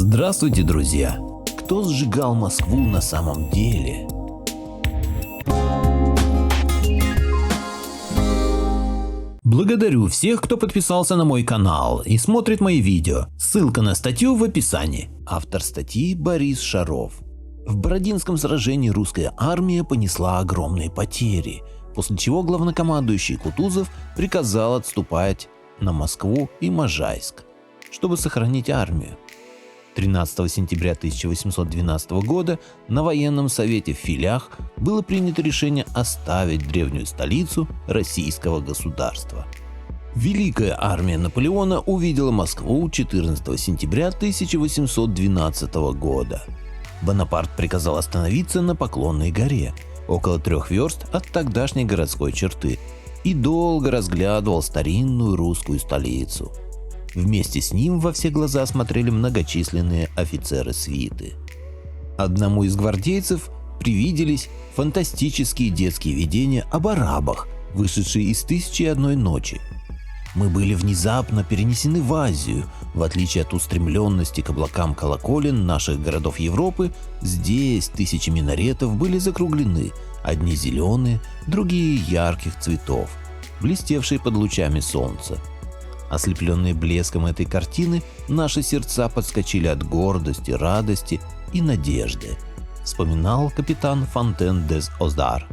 Здравствуйте, друзья! Кто сжигал Москву на самом деле? Благодарю всех, кто подписался на мой канал и смотрит мои видео. Ссылка на статью в описании. Автор статьи Борис Шаров. В Бородинском сражении русская армия понесла огромные потери, после чего главнокомандующий Кутузов приказал отступать на Москву и Можайск, чтобы сохранить армию. 13 сентября 1812 года на военном совете в Филях было принято решение оставить древнюю столицу российского государства. Великая армия Наполеона увидела Москву 14 сентября 1812 года. Бонапарт приказал остановиться на Поклонной горе, около 3 верст от тогдашней городской черты, и долго разглядывал старинную русскую столицу. Вместе с ним во все глаза смотрели многочисленные офицеры свиты. Одному из гвардейцев привиделись фантастические детские видения об арабах, вышедшие из «Тысячи и одной ночи». Мы были внезапно перенесены в Азию. В отличие от устремленности к облакам колоколен наших городов Европы, здесь тысячи минаретов были закруглены, одни зеленые, другие ярких цветов, блестевшие под лучами солнца. Ослепленные блеском этой картины, наши сердца подскочили от гордости, радости и надежды, вспоминал капитан Фонтен-дез-Озар.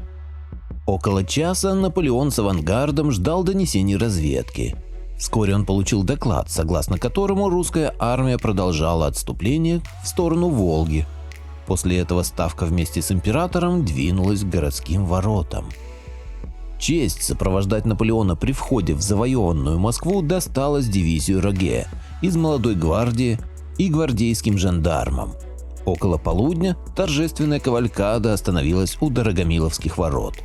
Около часа Наполеон с авангардом ждал донесений разведки. Вскоре он получил доклад, согласно которому русская армия продолжала отступление в сторону Волги. После этого ставка вместе с императором двинулась к городским воротам. Честь сопровождать Наполеона при входе в завоеванную Москву досталась дивизию Роге из молодой гвардии и гвардейским жандармам. Около полудня торжественная кавалькада остановилась у Дорогомиловских ворот.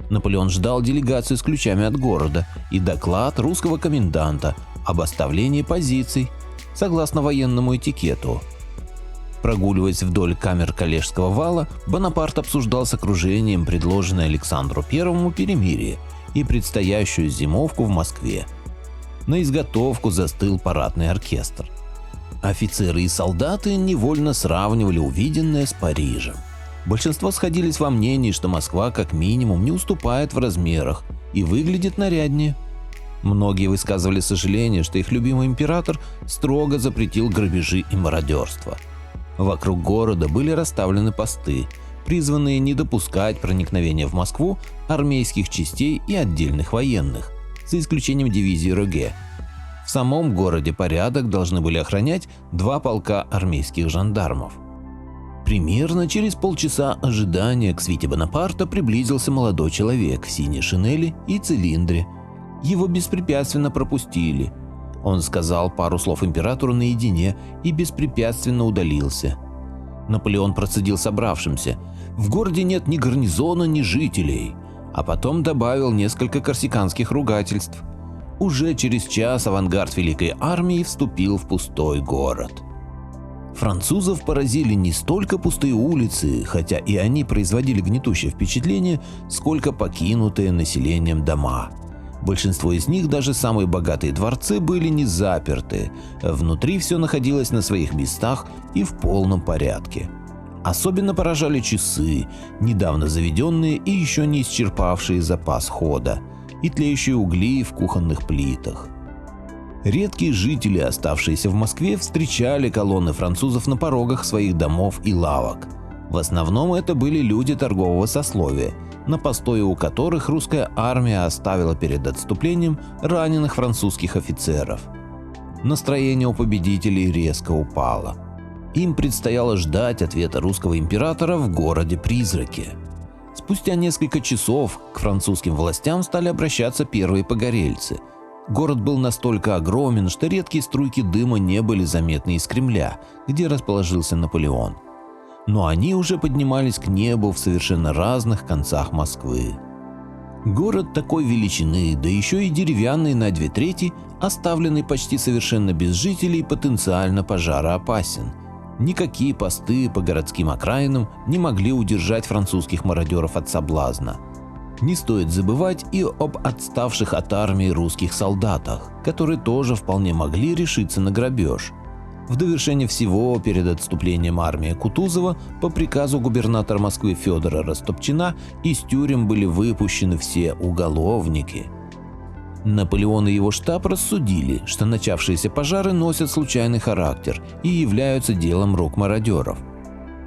Наполеон ждал делегацию с ключами от города и доклад русского коменданта об оставлении позиций согласно военному этикету. Прогуливаясь вдоль камер Коллежского вала, Бонапарт обсуждал с окружением предложенное Александру I перемирие и предстоящую зимовку в Москве. На изготовку застыл парадный оркестр. Офицеры и солдаты невольно сравнивали увиденное с Парижем. Большинство сходились во мнении, что Москва как минимум не уступает в размерах и выглядит наряднее. Многие высказывали сожаление, что их любимый император строго запретил грабежи и мародерство. Вокруг города были расставлены посты, призванные не допускать проникновения в Москву армейских частей и отдельных военных, за исключением дивизии Роге. В самом городе порядок должны были охранять 2 полка армейских жандармов. Примерно через полчаса ожидания к свите Бонапарта приблизился молодой человек в синей шинели и цилиндре. Его беспрепятственно пропустили. Он сказал пару слов императору наедине и беспрепятственно удалился. Наполеон процедил собравшимся: «В городе нет ни гарнизона, ни жителей», а потом добавил несколько корсиканских ругательств. Уже через час авангард Великой армии вступил в пустой город. Французов поразили не столько пустые улицы, хотя и они производили гнетущее впечатление, сколько покинутые населением дома. Большинство из них, даже самые богатые дворцы, были не заперты, внутри все находилось на своих местах и в полном порядке. Особенно поражали часы, недавно заведенные и еще не исчерпавшие запас хода, и тлеющие угли в кухонных плитах. Редкие жители, оставшиеся в Москве, встречали колонны французов на порогах своих домов и лавок. В основном это были люди торгового сословия, на постое у которых русская армия оставила перед отступлением раненых французских офицеров. Настроение у победителей резко упало. Им предстояло ждать ответа русского императора в городе-призраке. Спустя несколько часов к французским властям стали обращаться первые погорельцы. Город был настолько огромен, что редкие струйки дыма не были заметны из Кремля, где расположился Наполеон. Но они уже поднимались к небу в совершенно разных концах Москвы. Город такой величины, да еще и деревянный на 2/3, оставленный почти совершенно без жителей, потенциально пожароопасен. Никакие посты по городским окраинам не могли удержать французских мародеров от соблазна. Не стоит забывать и об отставших от армии русских солдатах, которые тоже вполне могли решиться на грабеж. В довершение всего, перед отступлением армии Кутузова по приказу губернатора Москвы Федора Растопчина из тюрем были выпущены все уголовники. Наполеон и его штаб рассудили, что начавшиеся пожары носят случайный характер и являются делом рук мародеров.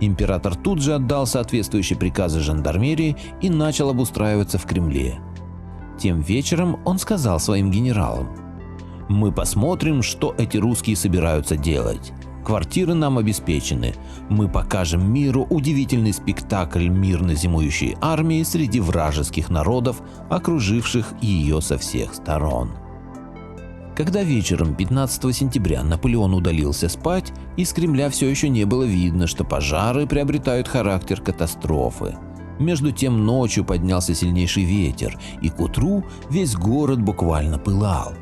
Император тут же отдал соответствующие приказы жандармерии и начал обустраиваться в Кремле. Тем вечером он сказал своим генералам: «Мы посмотрим, что эти русские собираются делать. Квартиры нам обеспечены. Мы покажем миру удивительный спектакль мирно зимующей армии среди вражеских народов, окруживших ее со всех сторон». Когда вечером 15 сентября Наполеон удалился спать, из Кремля все еще не было видно, что пожары приобретают характер катастрофы. Между тем ночью поднялся сильнейший ветер, и к утру весь город буквально пылал.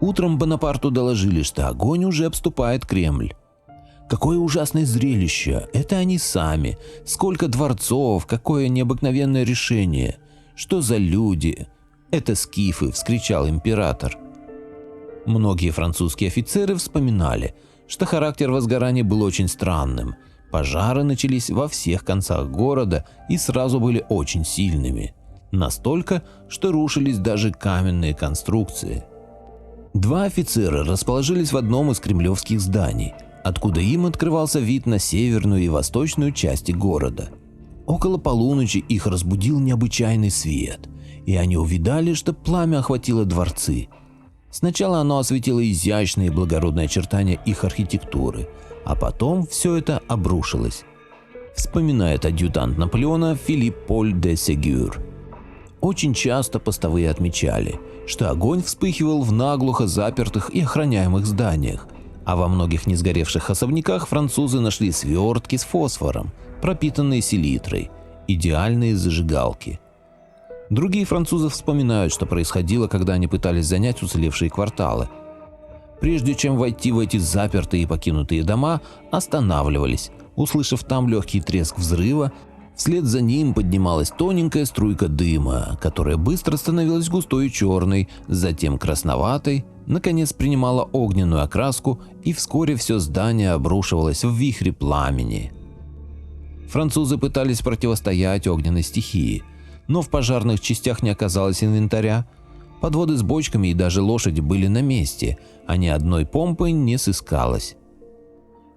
Утром Бонапарту доложили, что огонь уже обступает Кремль. Какое ужасное зрелище! Это они сами! Сколько дворцов! Какое необыкновенное решение! Что за люди! Это скифы! – вскричал император. Многие французские офицеры вспоминали, что характер возгорания был очень странным. Пожары начались во всех концах города и сразу были очень сильными. Настолько, что рушились даже каменные конструкции. Два офицера расположились в одном из кремлевских зданий, откуда им открывался вид на северную и восточную части города. Около полуночи их разбудил необычайный свет, и они увидали, что пламя охватило дворцы. Сначала оно осветило изящные и благородные очертания их архитектуры, а потом все это обрушилось. Вспоминает адъютант Наполеона Филипп Поль де Сегюр. Очень часто постовые отмечали, что огонь вспыхивал в наглухо запертых и охраняемых зданиях, а во многих несгоревших особняках французы нашли свертки с фосфором, пропитанные селитрой, идеальные зажигалки. Другие французы вспоминают, что происходило, когда они пытались занять уцелевшие кварталы. Прежде чем войти в эти запертые и покинутые дома, останавливались, услышав там легкий треск взрыва. Вслед за ним поднималась тоненькая струйка дыма, которая быстро становилась густой и черной, затем красноватой, наконец принимала огненную окраску, и вскоре все здание обрушивалось в вихре пламени. Французы пытались противостоять огненной стихии, но в пожарных частях не оказалось инвентаря. Подводы с бочками и даже лошади были на месте, а ни одной помпы не сыскалось.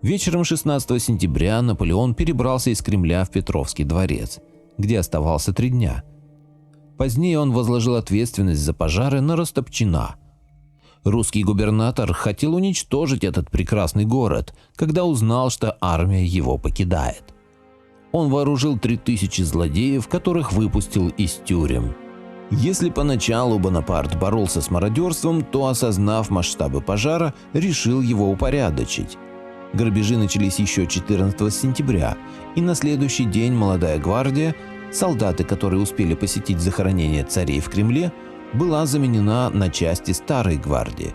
Вечером 16 сентября Наполеон перебрался из Кремля в Петровский дворец, где оставался 3 дня. Позднее он возложил ответственность за пожары на Растопчина. Русский губернатор хотел уничтожить этот прекрасный город, когда узнал, что армия его покидает. Он вооружил 3000 злодеев, которых выпустил из тюрем. Если поначалу Бонапарт боролся с мародерством, то, осознав масштабы пожара, решил его упорядочить. Грабежи начались еще 14 сентября, и на следующий день молодая гвардия, солдаты, которые успели посетить захоронение царей в Кремле, была заменена на части старой гвардии.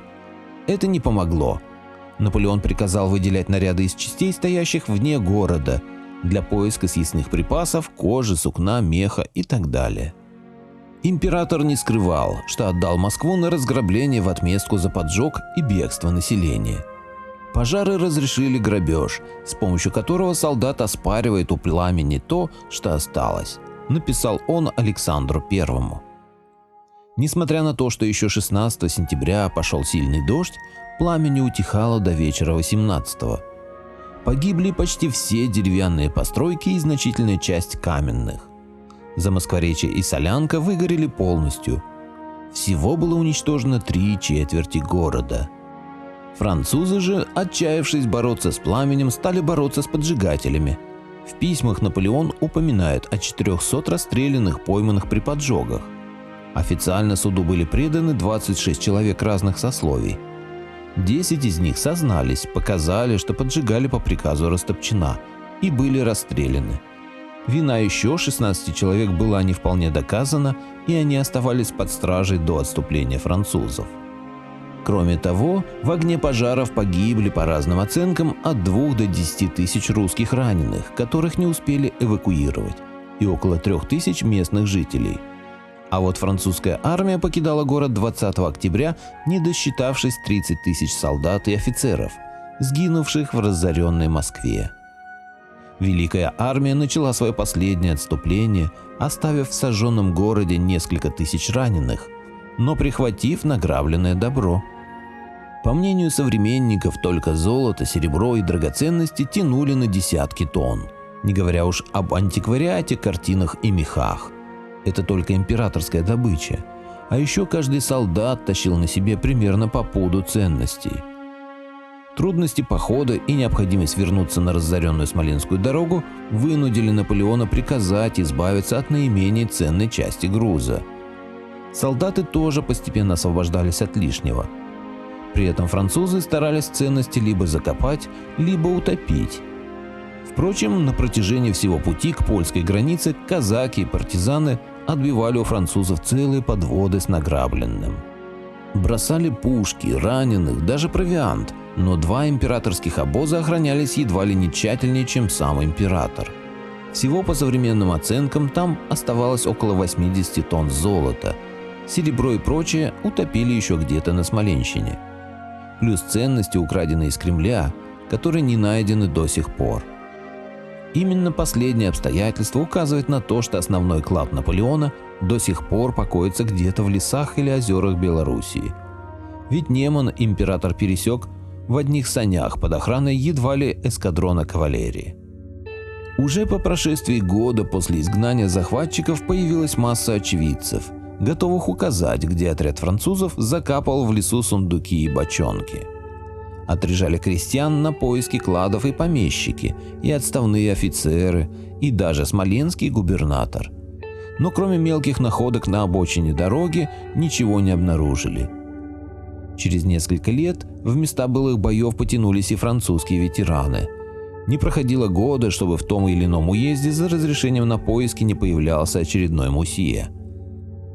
Это не помогло. Наполеон приказал выделять наряды из частей, стоящих вне города, для поиска съестных припасов, кожи, сукна, меха и так далее. Император не скрывал, что отдал Москву на разграбление в отместку за поджог и бегство населения. Пожары разрешили грабеж, с помощью которого солдат оспаривает у пламени то, что осталось, написал он Александру I. Несмотря на то, что еще 16 сентября пошел сильный дождь, пламя не утихало до вечера 18-го. Погибли почти все деревянные постройки и значительная часть каменных. Замоскворечье и Солянка выгорели полностью. Всего было уничтожено 3/4 города. Французы же, отчаявшись бороться с пламенем, стали бороться с поджигателями. В письмах Наполеон упоминает о 400 расстрелянных, пойманных при поджогах. Официально суду были преданы 26 человек разных сословий. 10 из них сознались, показали, что поджигали по приказу Растопчина, и были расстреляны. Вина еще 16 человек была не вполне доказана, и они оставались под стражей до отступления французов. Кроме того, в огне пожаров погибли по разным оценкам от 2 до 10 тысяч русских раненых, которых не успели эвакуировать, и около 3000 местных жителей. А вот французская армия покидала город 20 октября, не досчитавшись 30 тысяч солдат и офицеров. сгинувших в разоренной Москве. Великая армия начала свое последнее отступление, оставив в сожженном городе несколько тысяч раненых, но прихватив награбленное добро. По мнению современников, только золото, серебро и драгоценности тянули на десятки тонн, не говоря уж об антиквариате, картинах и мехах. Это только императорская добыча, а еще каждый солдат тащил на себе примерно по пуду ценностей. Трудности похода и необходимость вернуться на разоренную Смоленскую дорогу вынудили Наполеона приказать избавиться от наименее ценной части груза. Солдаты тоже постепенно освобождались от лишнего. При этом французы старались ценности либо закопать, либо утопить. Впрочем, на протяжении всего пути к польской границе казаки и партизаны отбивали у французов целые подводы с награбленным. Бросали пушки, раненых, даже провиант, но два императорских обоза охранялись едва ли не тщательнее, чем сам император. Всего по современным оценкам там оставалось около 80 тонн золота. Серебро и прочее утопили еще где-то на Смоленщине. Плюс ценности, украденные из Кремля, которые не найдены до сих пор. Именно последнее обстоятельство указывает на то, что основной клад Наполеона до сих пор покоится где-то в лесах или озерах Белоруссии. Ведь Неман император пересек в одних санях под охраной едва ли эскадрона кавалерии. Уже по прошествии года после изгнания захватчиков появилась масса очевидцев, готовых указать, где отряд французов закапал в лесу сундуки и бочонки. Отряжали крестьян на поиски кладов и помещики, и отставные офицеры, и даже смоленский губернатор. Но кроме мелких находок на обочине дороги ничего не обнаружили. Через несколько лет в места былых боев потянулись и французские ветераны. Не проходило года, чтобы в том или ином уезде за разрешением на поиски не появлялся очередной мусье.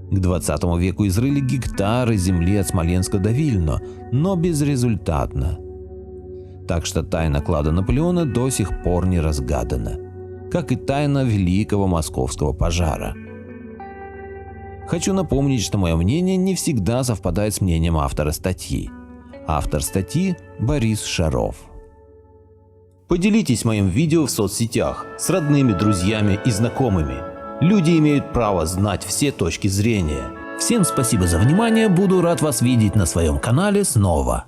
К 20 веку изрыли гектары земли от Смоленска до Вильно, но безрезультатно. Так что тайна клада Наполеона до сих пор не разгадана, как и тайна Великого Московского пожара. Хочу напомнить, что мое мнение не всегда совпадает с мнением автора статьи. Автор статьи – Борис Шаров. Поделитесь моим видео в соцсетях с родными, друзьями и знакомыми. Люди имеют право знать все точки зрения. Всем спасибо за внимание, буду рад вас видеть на своем канале снова.